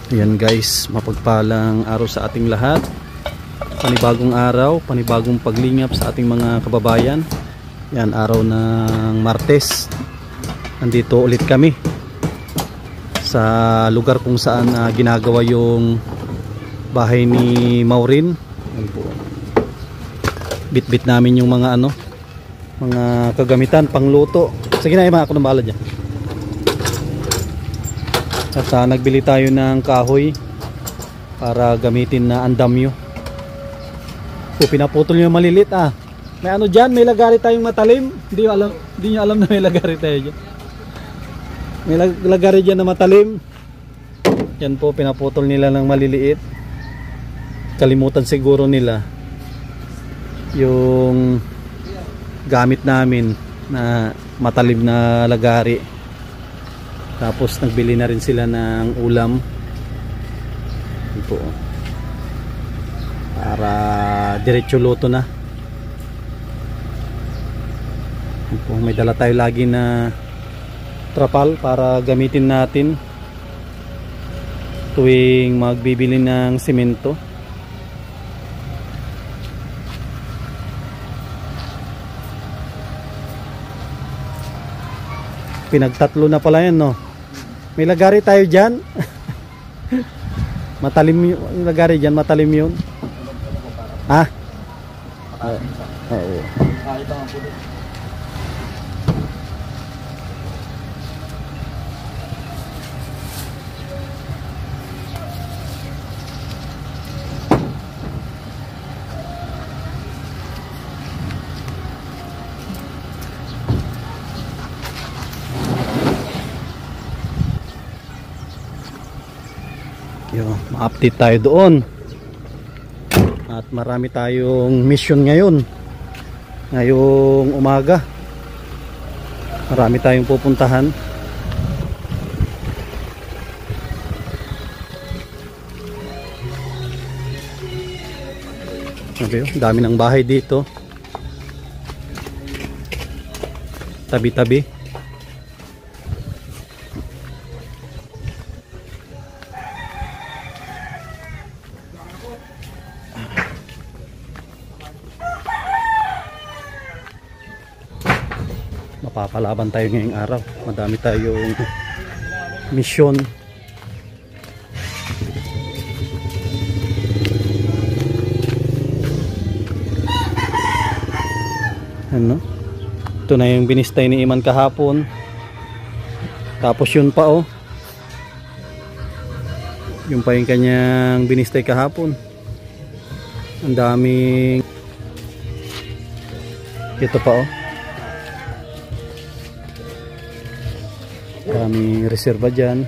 Ayan guys, mapagpalang araw sa ating lahat. Panibagong araw, panibagong paglingap sa ating mga kababayan. Yan, araw ng Martes. Nandito ulit kami sa lugar kung saan ginagawa yung bahay ni Maureen. Yan po. Bit-bit namin yung mga mga kagamitan pangluto. Sige na, ako na bahala dyan. At nagbili tayo ng kahoy para gamitin na andamyo. Pinaputol nyo yung malilit May dyan, may lagari tayong matalim. Hindi nyo alam na may lagari tayo dyan. May lagari dyan na matalim. Yan po, pinaputol nila ng maliliit. Kalimutan siguro nila yung gamit namin na matalim na lagari. Tapos nagbili na rin sila ng ulam. Ito, para diretso luto na. Ito, may dala tayo lagi na trapal para gamitin natin tuwing magbibili ng simento. Pinagtatlo na pala yan, no? May lagari tayo dyan. Matalim yung lagari dyan, matalim yun. Oo. Ma-update tayo doon. At marami tayong mission ngayong umaga. Marami tayong pupuntahan. Okay, dami ng bahay dito. Tabi-tabi. Mapapalaban tayo ngayong araw. Madami tayong misyon. Ito na yung binistay ni Iman kahapon. Tapos yun pa yung pa yung kanyang binistay kahapon. Ang daming ito pa Kami reserva dyan.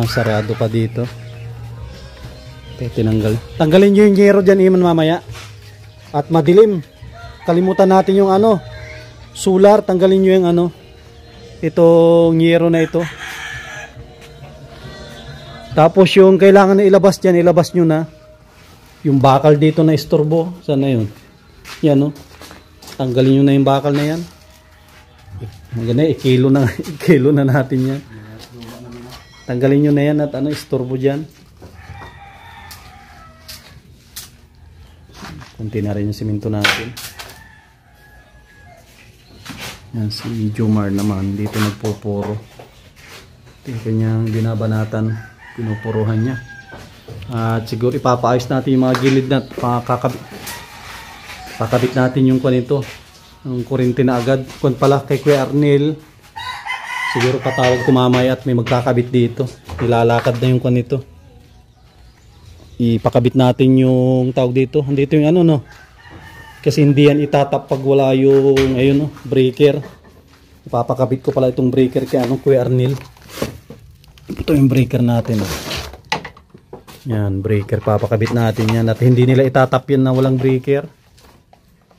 Sarado pa dito. Tinanggal. Tanggalin nyo yung yero dyan, Iman, mamaya. At madilim. Kalimutan natin yung solar. Tanggalin nyo yung itong yero na ito. Tapos yung kailangan na ilabas dyan, ilabas nyo na. Yung bakal dito na istorbo, saan na yun? Yan tanggalin nyo na yung bakal na yan. Maganda, ikilo na natin yan. Tanggalin nyo na yan at istorbo dyan. Kunti na rin yung simento natin. Yan, si Jomar naman dito nagpupuro. Ito yung kanyang binabanatan, pinupuruhan niya. At siguro ipapaayos natin yung mga gilid na pakabit natin yung kanito, ang kuryente na agad. Kung pala kay Kuya Arnel, siguro patawag ko mamaya at may magkakabit dito. Nilalakad na yung kanito. Ipakabit natin yung tawag dito. Andito yung kasi hindi yan itatap pag wala yung breaker. Ipapakabit ko pala itong breaker kay Kuya Arnel. Ito yung breaker natin. Yan, breaker, papakabit natin yan at hindi nila itatap yan na walang breaker.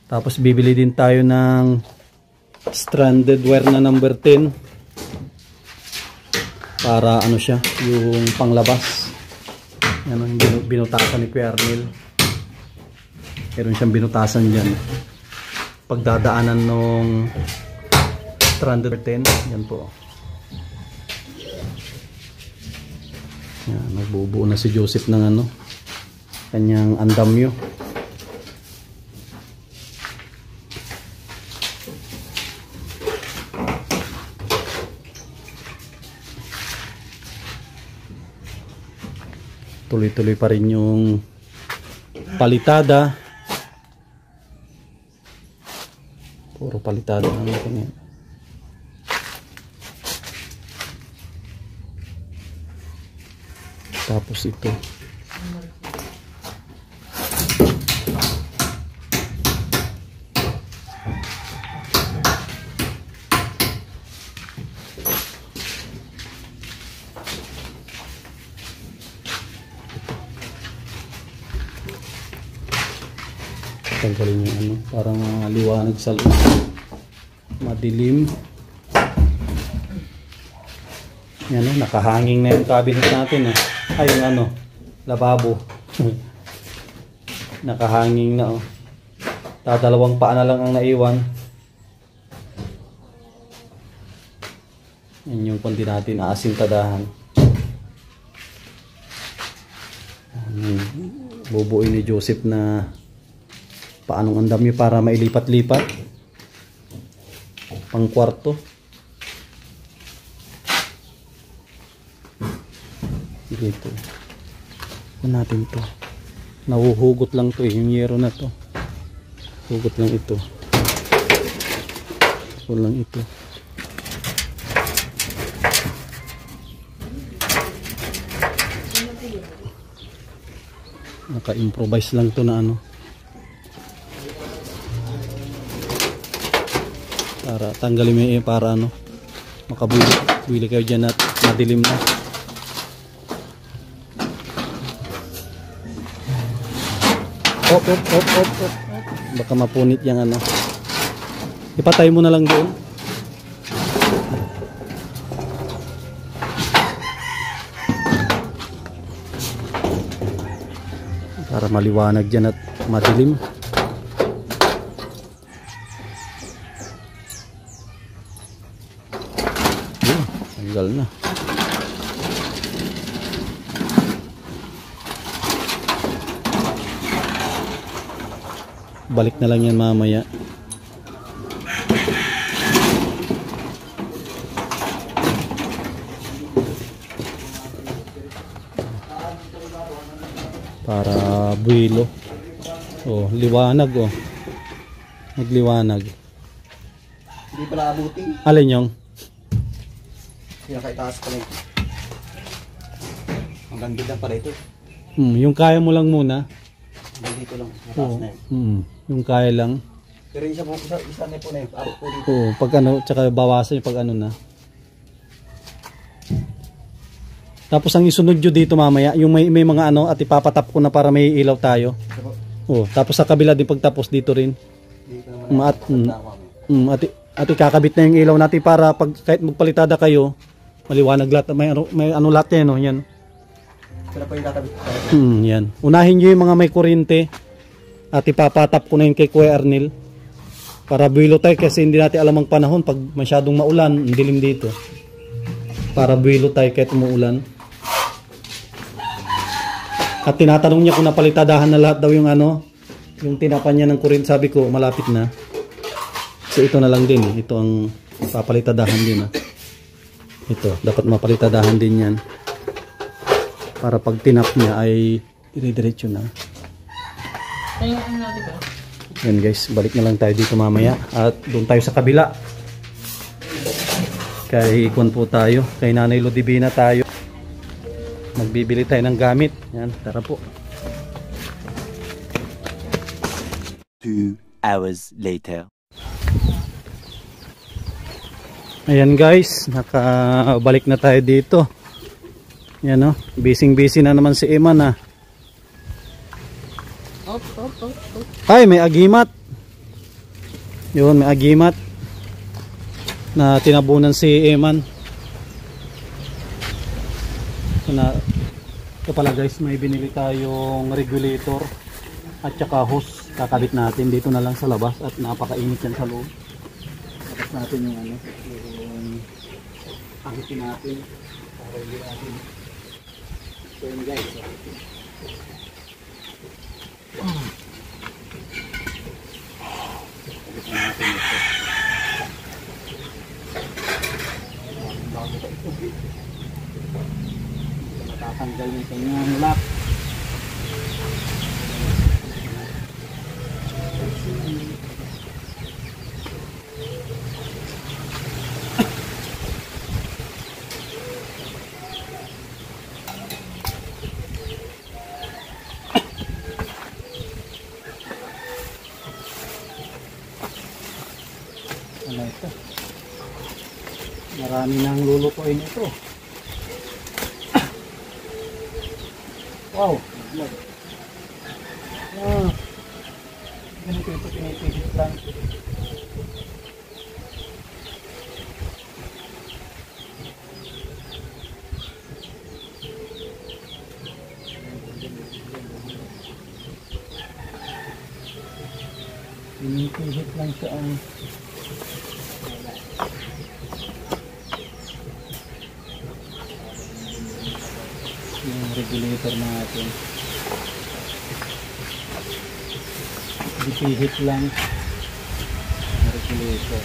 Tapos bibili din tayo ng stranded wire na number 10 para siya, yung panglabas. Yan ang binutasan ni Kuya Arnel. Meron siyang binutasan dyan. pagdadaanan nung 310. Yan po. Yan, nagbubuo na si Joseph ng ano, kanyang andamyo. Tuloy-tuloy pa rin yung palitada. Puro palitada naman ito ngayon. Tapos ito. Tanggalin yung ano, parang liwanag sa loob. Madilim. Yan o, nakahanging na yung cabinet natin. Ay, yung ano, lababo. Nakahanging na o. Dalawang paa na lang ang naiwan. Yan yung kundi natin, aasintadahan. Bubuin ni Joseph na paanong andamyo para mailipat-lipat pang kwarto. Dito natin to, nahuhugot lang to yung yero na to, hugot lang ito, lang ito. Naka-improvise lang to na ano, para tanggalin mo yung para ano, makabuli kayo dyan at madilim na. Op. Baka mapunit yung ano. Ipatay mo na lang doon. Para maliwanag dyan at madilim. Tanggal na. Balik na lang yan mamaya. Para buwilo. Oh, liwanag oh. Nagliwanag. Hindi pala abutin. Alin yung? Pinakaitaas pala ito. Hanggang dito pala ito. Yung kaya mo lang muna. Hanggang dito lang. Mataas na yun. Yung kaya lang. Pero isa na po na yun. Abot po dito. Oo, pag ano, tsaka bawasan yung pag ano na. Tapos ang isunod nyo dito mamaya, yung may mga ano, at ipapatap ko na para may ilaw tayo. Oo, tapos sa kabila din pagtapos dito rin. At ikakabit na yung ilaw natin para pag kahit magpalitada kayo, maliwanag lahat. May ano lahat yan, no? Yan. Pero po yung kakabit. Yan. Unahin nyo yung mga may kuryente at ipapatap ko na yun kay Kuya Arnel. Para buwilo tayo kasi hindi natin alam ang panahon pag masyadong maulan, dilim dito. Para buwilo tayo kahit umuulan. At tinatanong niya kung napalitadahan na lahat daw yung ano, yung tinapan niya ng kuryente. Sabi ko malapit na. So ito na lang din, ito ang papalitadahan din. Ito, dapat mapalitadahan din yan. Para pag tinap niya ay dire-diretso na. Yan guys, balik na lang tayo dito mamaya. At doon tayo sa kabila. Kay Ikon po tayo, kay Nanay Lodibina tayo. Magbibili tayo ng gamit. Yan, tara po. 2 hours later. Ayan guys, nakabalik na tayo dito. Yan o, busy na naman si Eman ah. Ay, may agimat. Yun, may agimat na tinabunan si Eman. Ito pala guys, may binili tayong regulator at saka hose. kakabit natin dito na lang sa labas at napakainit yan sa loob. Tapos natin yung ano, yung akitin natin para hindi natin. So yun guys. Kabit natin ito. Bago pa ito. Matatanggal yung kanyang lock. Ano ito? Marami nang lulutuin ito. Wow! Ganito ito, pinipigit lang. Pinipigit lang siya ang yung regulator natin. Dipihit lang ang regulator.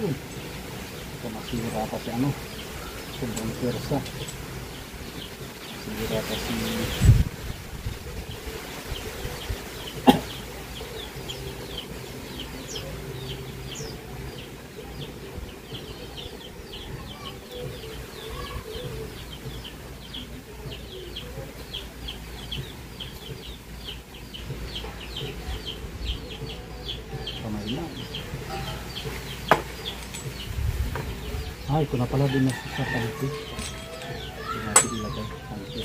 Ito masira pa si ano, sobrang pwersa. Masira pa si kamay lang. Ay, ito na pala din sa tangke. Hindi natin ilagay sa tangke.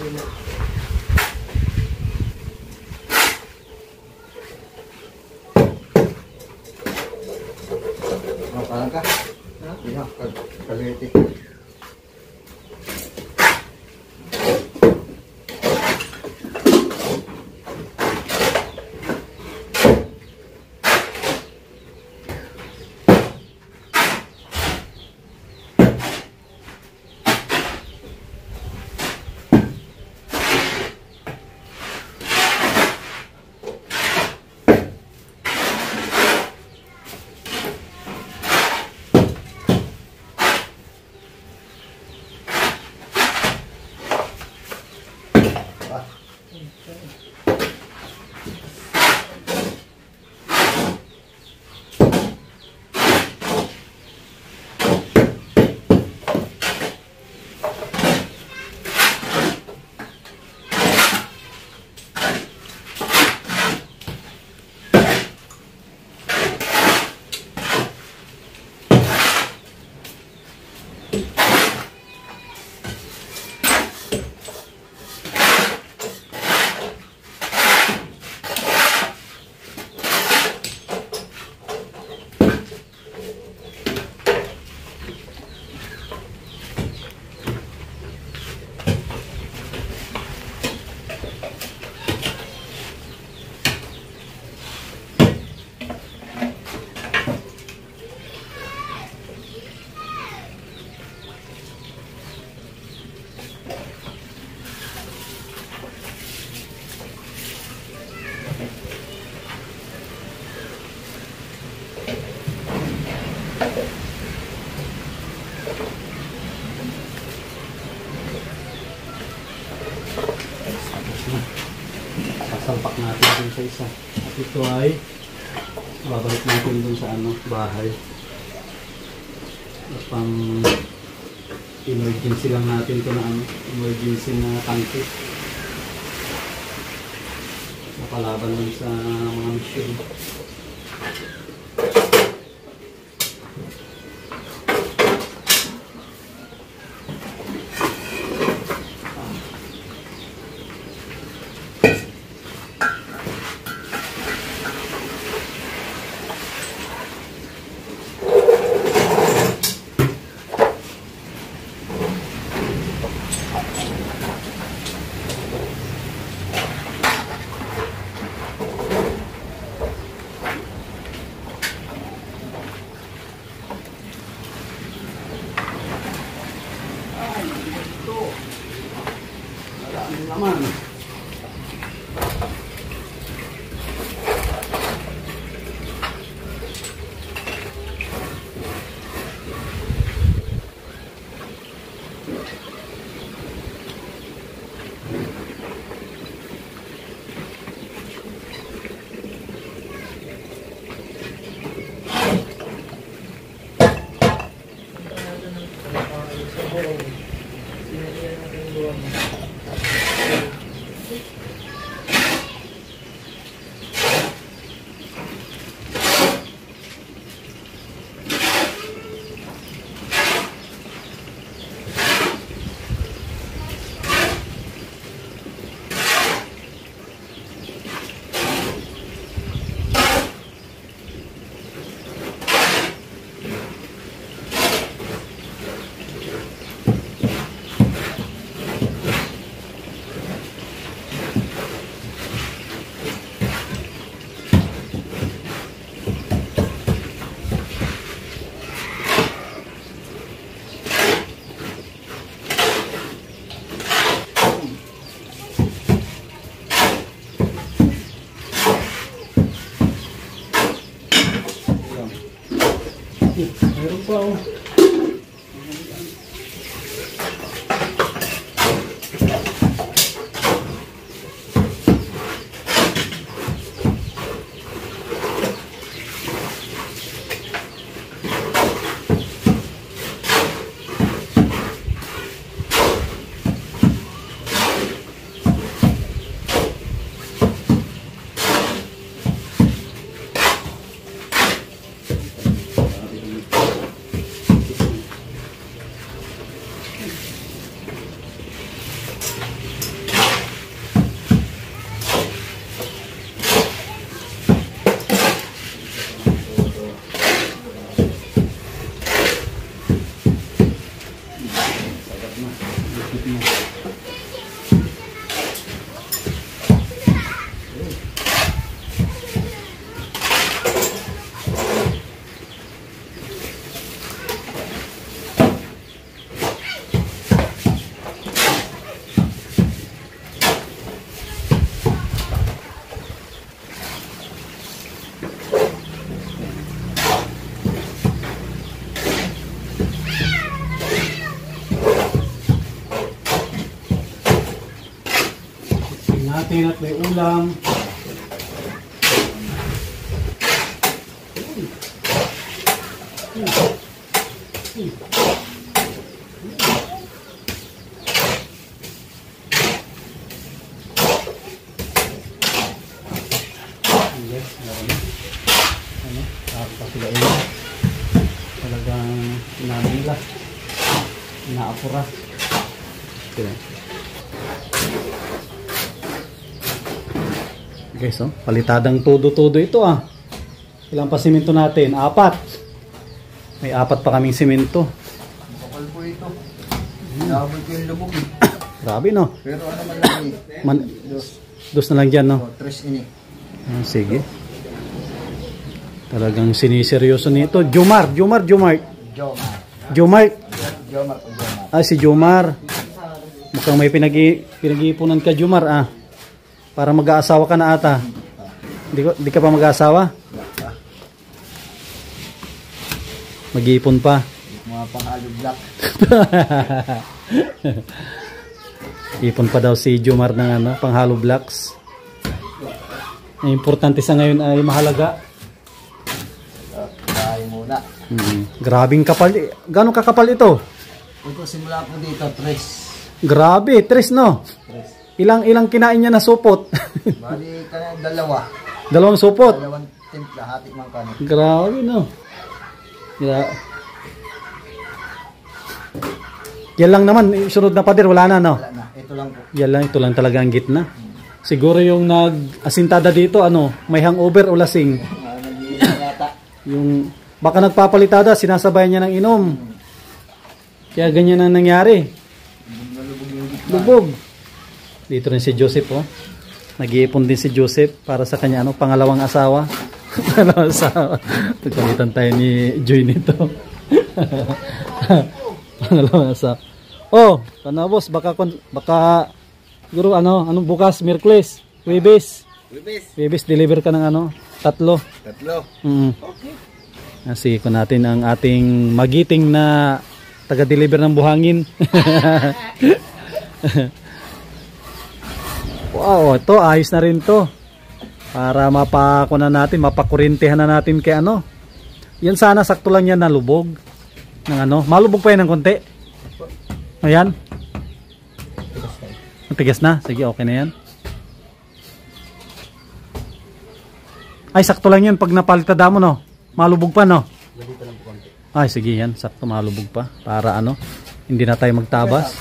Parang ka? Hindi na, kaliti. Sasampak natin dun sa isa. At ito ay babalik natin dun sa bahay. Pang emergency lang natin ito na emergency na tangke. Napalaban lang sa mga mission. Naman. Meron pa oh. Natin at may ulam. Talagang pinamila, inaapura. Guys, oh, palitadang todo-todo ito ah. Ilang pa simento natin? 4. May 4 pa kaming simento. Bakal po ito. Nabot ko yung lubog. Grabe no. Pero ano man lang eh. Dos na lang dyan no. 3 ini. Sige. Talagang siniseryoso nito. Jomar. Ah, si Jomar. Mukhang may pinag-iipunan ka, Jomar ah. Para mag-aasawa ka na ata. Di ka pa mag-aasawa? Mag-iipon pa. Mga pang-halo black. Ipon pa daw si Jomar ng pang-hollow blocks. Ang importante sa ngayon ay mahalaga. Bahay muna. Grabing kapal. Gano'ng kakapal ito? Ito simula po dito 3. Grabe, 3 no? 3. Ilang kinain niya na supot? Bali ka na 2. 2 supot? 2 timpla, hati mang kanin. Grabe no. Yan lang naman, sunod na pader, wala na no? Wala na, ito lang po. Yan lang, ito lang talaga ang gitna. Siguro yung nag-asintada dito, may hangover o lasing. Yung, baka nagpapalitada, sinasabayan niya ng inom. Kaya ganyan ang nangyari. Lubog. Dito rin si Joseph, oh. Nag-iipon din si Joseph para sa kanya, pangalawang asawa. Pangalawang asawa. Pagkalitan tayo ni Joy nito. Pangalawang asawa. Oh, boss, baka siguro anong bukas, Miyerkules, Huwebes, deliver ka ng 3. 3. Okay. Sige ko natin ang ating magiting na taga-deliver ng buhangin. Wow, ito ayos na rin to. Para mapakurintihan na natin kay Yan sana sakto lang yan na lubog. Malubog pa yan ng konti. Ayan. Matigas na. Sige, okay na yan. Ay, sakto lang yan pag napalitada mo no. Malubog pa no. Ay, sige yan. Sakto malubog pa. Para hindi na tayo magtabas.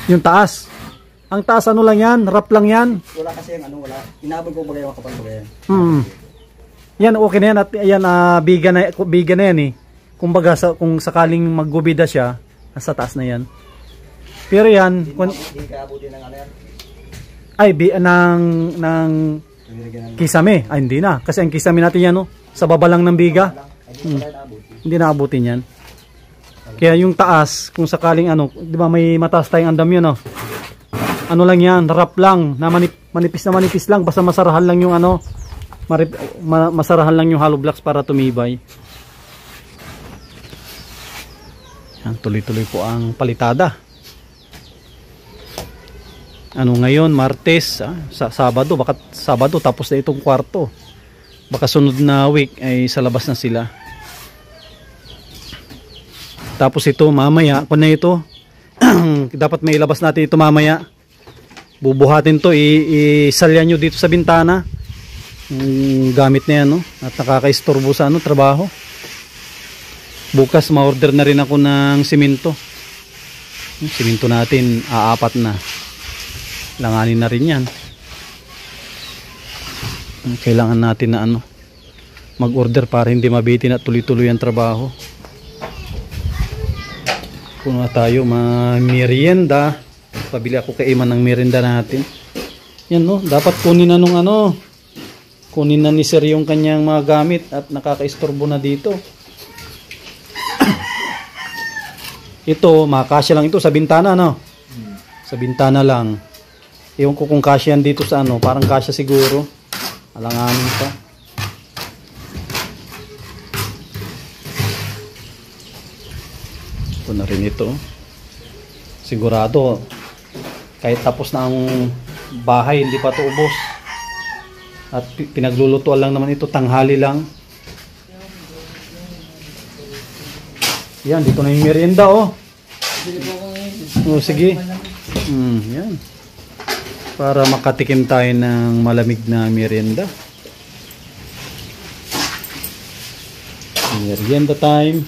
Yung taas. Ang taas lang yan, wrap lang yan. Wala kasi yung wala. Inabot ko bagay kapag bagay. Yan, okay na yan. At yan, biga na yan eh. Kumbaga, kung sakaling maggubida siya, nasa taas na yan. Pero yan, hindi ka abutin ng yan? Ay, ng kisame. Ay, hindi na. Kasi ang kisame natin yan, sa baba lang ng biga. Hindi na abutin yan. Kaya yung taas, kung sakaling di ba may mataas tayong andam yun, lang yan, wrap lang, na manipis lang, basta masarahan lang yung masarahan lang yung hollow blocks para tumibay. Yan, tuloy-tuloy po ang palitada. Ngayon, Martes, sa Sabado, baka Sabado tapos na itong kwarto. Baka sunod na week ay sa labas na sila. Tapos ito mamaya, kung na ito, dapat may ilabas natin ito mamaya. Bubuhatin to, isalyan nyo dito sa bintana. Gamit na yan, at nakaka-istorbo sa trabaho. Bukas ma-order na rin ako ng simento. Simento natin, 4 na. Langanin na rin yan. Kailangan natin na mag-order para hindi mabitin at tuloy-tuloy ang trabaho. Puno na tayo merienda. Pabili ako kay Iman ng merienda natin. Yan no, dapat kunin na nung ano. Kunin na ni Sir yung kanyang mga gamit at nakakaistorbo na dito. Ito, makasya lang ito sa bintana no. Sa bintana lang. Ewan ko kung kasya yan dito sa ano, parang kasya siguro. Alanganin pa. Ito na rin ito. Sigurado kahit tapos na ang bahay hindi pa ito ubos. At pinaglulutuan lang naman ito, tanghali lang. Yan, dito na yung merienda oh. Oh, sige. Yan. Para makatikim tayo ng malamig na merienda. Merienda time.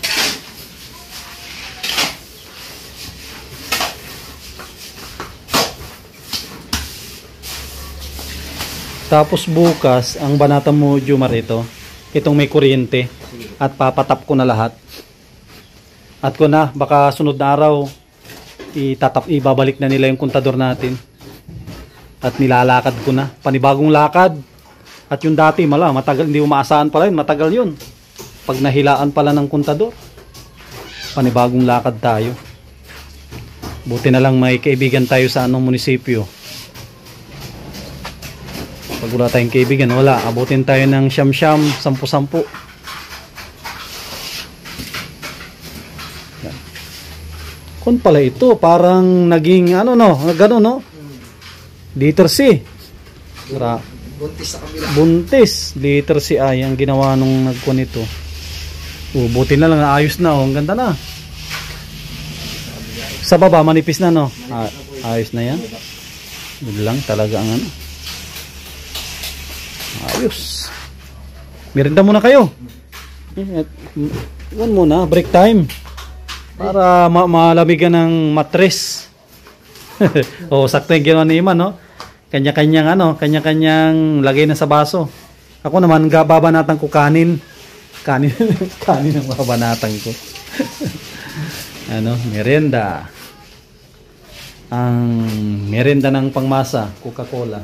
Tapos bukas, ang banata mo, Jumar, itong may kuryente. At papatap ko na lahat. At ko na, baka sunod na araw, ibabalik na nila yung kontador natin. At nilalakad ko na. Panibagong lakad. At yung dati, matagal, hindi umaasahan pala yun. Matagal yun. Pag nahilaan pala ng kontador. Panibagong lakad tayo. Buti na lang may kaibigan tayo sa anong munisipyo. Pag wala tayong kaibigan, wala. Abutin tayo ng siyam-siyam, 10-10. Kung pala ito, parang naging ano no, gano'n no? Liter C. Buntis sa kabila. Buntis. Liter C ay ang ginawa nung nagkuhan ito. Buti na lang, ayos na oh. Ang ganda na. Sa baba, manipis na no? Ayos na yan. Yun lang talaga ang ano. Ayos. Merienda muna kayo. Iwan muna, break time. Para malamigan ng matres. Oh, sakto yung ginawa ni Iman, no? Kanya-kanyang lagay na sa baso. Ako naman, babanatan ko kanin. Kanin ang babanatan ko. Merienda. Ang merienda ng pangmasa, Coca-Cola.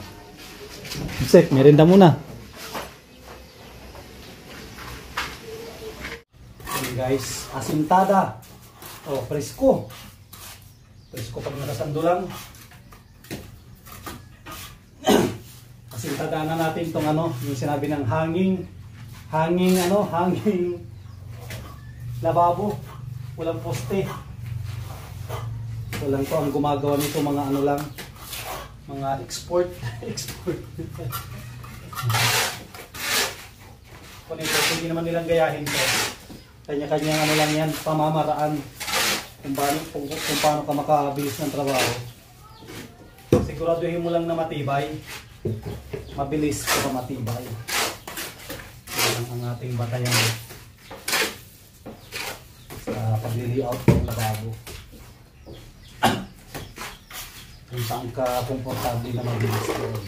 Sek, merienda muna. Okay guys, asintada. Oh, presko. Presko pag nakasando lang. Asintada na natin tong yung sinabi ng hanging lababo. Walang poste. Walang to ang gumagawa nito mga mga export. Kung ito, hindi naman nilang gayahin to. Kanya-kanyang lang yan, pamamaraan. Kung paano ka makabilis ng trabaho. Siguraduhin mo lang na matibay. Mabilis ka matibay. Yan ang ating batayan sa pag-layout ng lababo. Kung saan ka komportable na mabilis doon.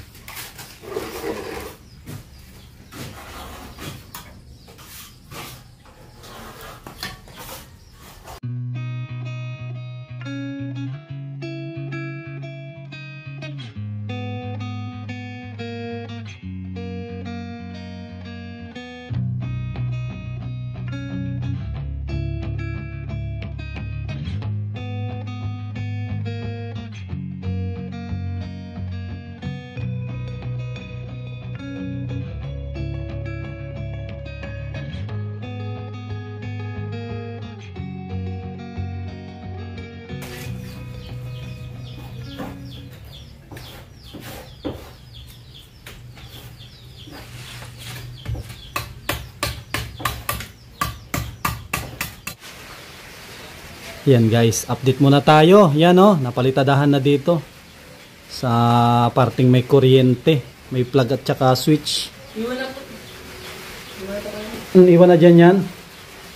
Yan guys, update muna tayo. Yan napalitadahan na dito sa parting may kuryente, may plug at saka switch. Iwan na dyan yan.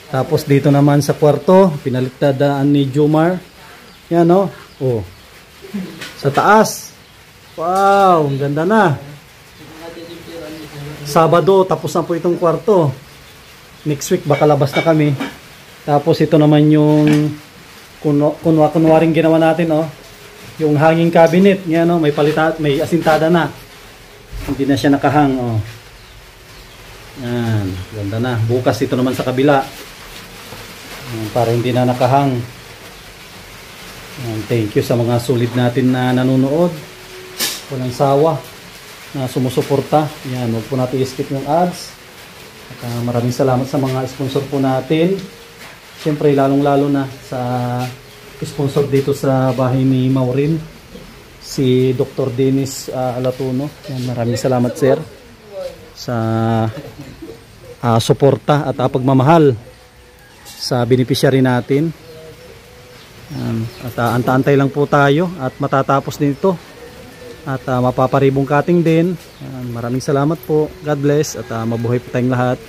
Tapos dito naman sa kwarto, pinalitadaan ni Jumar. Yan oh. Sa taas. Wow, ang ganda na. Sabado, tapos na po itong kwarto. Next week baka labas na kami. Tapos ito naman yung kunwaring ginawa natin, oh. Yung hanging cabinet, yan, oh, may asintada na. Hindi na siya nakahang, oh. Yan, ganda na. Bukas ito naman sa kabila. Yan, para hindi na nakahang. Yan, thank you sa mga solid natin na nanonood. Walang sawa na sumusuporta. Yan, huwag po natin i-skip yung ads. At maraming salamat sa mga sponsor po natin. Siyempre, lalong-lalo na sa sponsor dito sa bahay ni Maureen, si Dr. Dennis Alatuno. Yan, maraming salamat, sir, sa suporta at pagmamahal sa beneficiary natin. Yan, at anta-antay lang po tayo at matatapos din ito. At mapaparibong cutting din. Maraming salamat po. God bless at mabuhay po tayong lahat.